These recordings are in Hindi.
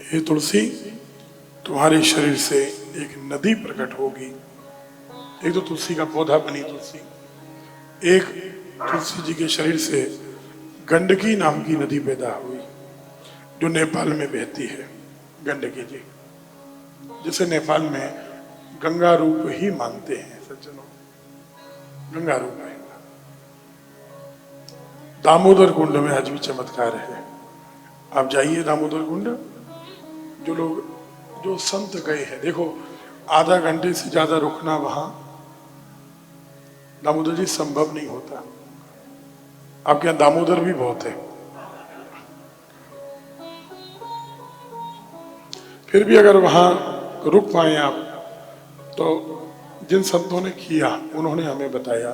हे तुलसी, तुम्हारे शरीर से एक नदी प्रकट होगी। एक तो तुलसी का पौधा बनी तुलसी, एक तुलसी जी के शरीर से गंडकी नाम की नदी पैदा हुई जो नेपाल में बहती है। गंडकी जी, जिसे नेपाल में गंगा रूप ही मानते हैं सज्जनों, गंगा रूप है। दामोदर कुंड में आज भी चमत्कार है। आप जाइए दामोदर कुंड, जो संत गए हैं, देखो आधा घंटे से ज्यादा रुकना वहां दामोदर जी संभव नहीं होता। आपके यहां दामोदर भी बहुत है, फिर भी अगर वहां रुक पाए आप, तो जिन संतों ने किया उन्होंने हमें बताया,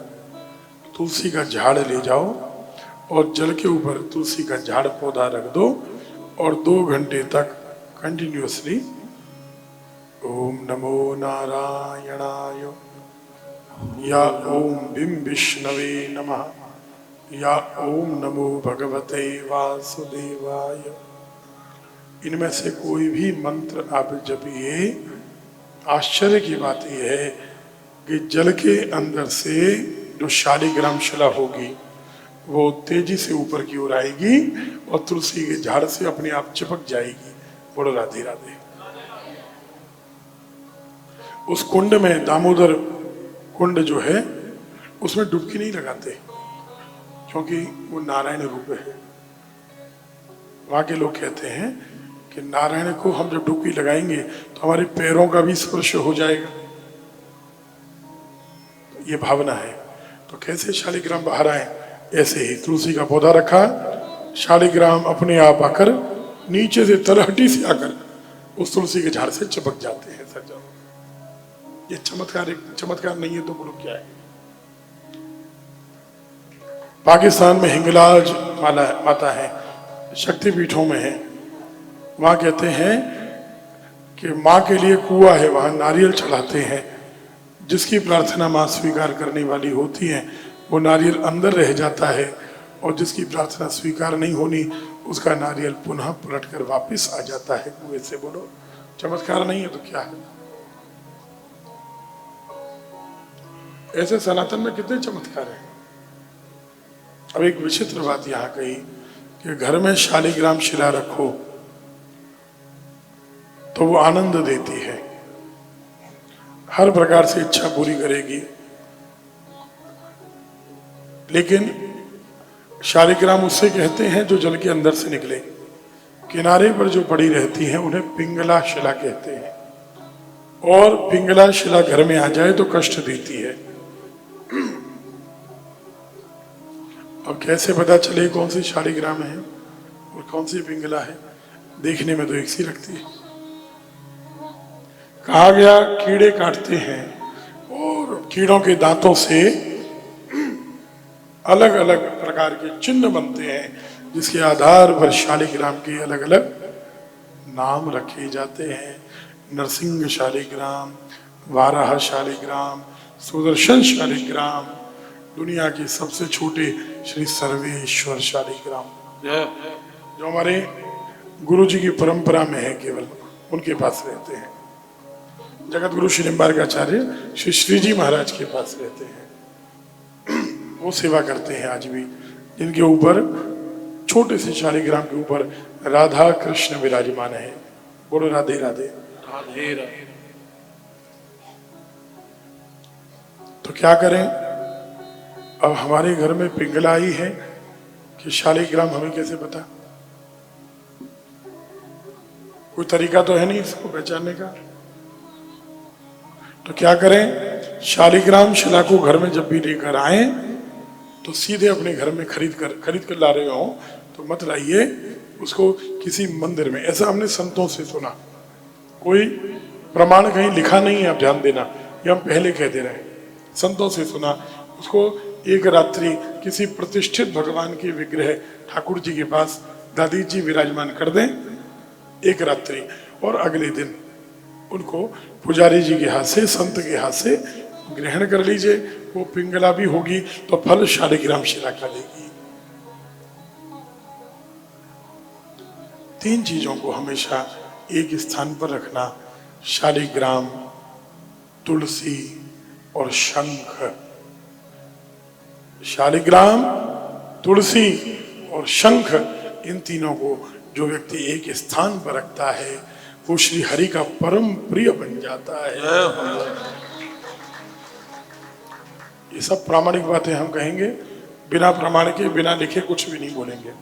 तुलसी का झाड़ ले जाओ और जल के ऊपर तुलसी का झाड़ पौधा रख दो और 2 घंटे तक कंटिन्यूअसली ओम नमो नारायणाय या ओम भीम विष्णवे नमः या ओम नमो भगवते वासुदेवाय, इनमें से कोई भी मंत्र आप जपिए। आश्चर्य की बात यह है कि जल के अंदर से जो शालिग्राम शिला होगी वो तेजी से ऊपर की ओर आएगी और तुलसी के झाड़ से अपने आप चिपक जाएगी। बोलो राधे राधे। उस कुंड में, दामोदर कुंड जो है, उसमें डुबकी नहीं लगाते क्योंकि वो नारायण रूप है। वहां के लोग कहते हैं कि नारायण को हम जब डुबकी लगाएंगे तो हमारे पैरों का भी स्पर्श हो जाएगा, तो ये भावना है। तो कैसे शालिग्राम बाहर आए, ऐसे ही तुलसी का पौधा रखा, शालिग्राम अपने आप आकर नीचे से तलहटी से आकर उस तुलसी के झाड़ से चिपक जाते हैं। सज्जनों, ये चमत्कार, एक चमत्कार नहीं है तो बोलो क्या है। पाकिस्तान में हिंगलाज माता है, शक्तिपीठों में है। वहां कहते हैं कि माँ के लिए कुआं है, वहां नारियल चढ़ाते हैं। जिसकी प्रार्थना माँ स्वीकार करने वाली होती है वो नारियल अंदर रह जाता है, और जिसकी प्रार्थना स्वीकार नहीं होनी उसका नारियल पुनः पलटकर वापस आ जाता है कुएं से। बोलो चमत्कार नहीं है तो क्या है। ऐसे सनातन में कितने चमत्कार हैं। अब एक विचित्र बात यहाँ कही कि घर में शालिग्राम शिला रखो तो वो आनंद देती है, हर प्रकार से इच्छा पूरी करेगी। लेकिन शालिग्राम उससे कहते हैं जो जल के अंदर से निकले, किनारे पर जो पड़ी रहती हैं उन्हें पिंगला शिला कहते हैं, और पिंगला शिला घर में आ जाए तो कष्ट देती है। अब कैसे पता चले कौन सी शालिग्राम है और कौन सी पिंगला है, देखने में तो एक सी लगती है। कहा गया कीड़े काटते हैं और कीड़ों के दांतों से अलग अलग प्रकार के चिन्ह बनते हैं, जिसके आधार पर शालिग्राम के अलग अलग नाम रखे जाते हैं। नरसिंह शालिग्राम, वाराह शालिग्राम, सुदर्शन शालिग्राम, दुनिया के सबसे छोटे श्री सर्वेश्वर शालिग्राम, जो हमारे गुरु जी की परंपरा में है, केवल उनके पास रहते हैं। जगत गुरु श्री निम्बार्काचार्य श्री श्रीजी महाराज के पास रहते हैं, वो सेवा करते हैं आज भी, जिनके ऊपर छोटे से शालिग्राम के ऊपर राधा कृष्ण विराजमान है। बोलो राधे राधे। राधे राधे। तो क्या करें, अब हमारे घर में पिंगला आई है कि शालिग्राम, हमें कैसे पता? कोई तरीका तो है नहीं इसको पहचानने का। तो क्या करें, शालिग्राम शिला को घर में जब भी लेकर आए तो सीधे अपने घर में खरीद कर ला रहे हो तो मत लाइए उसको किसी मंदिर में। ऐसा हमने संतों से सुना, कोई प्रमाण कहीं लिखा नहीं है, आप ध्यान देना, ये हम पहले कह दे रहे हैं। संतों से सुना, उसको एक रात्रि किसी प्रतिष्ठित भगवान के विग्रह ठाकुर जी के पास दादी जी विराजमान कर दें एक रात्रि, और अगले दिन उनको पुजारी जी के हाथ से, संत के हाथ से ग्रहण कर लीजिए। वो पिंगला भी होगी तो फल शालिग्राम शिला का देगी। 3 चीजों को हमेशा एक स्थान पर रखना। शालिग्राम, तुलसी और शंख। शालिग्राम, तुलसी और शंख, इन तीनों को जो व्यक्ति एक स्थान पर रखता है वो श्री हरि का परम प्रिय बन जाता है। ये सब प्रामाणिक बातें हम कहेंगे, बिना प्रमाण के, बिना लिखे कुछ भी नहीं बोलेंगे।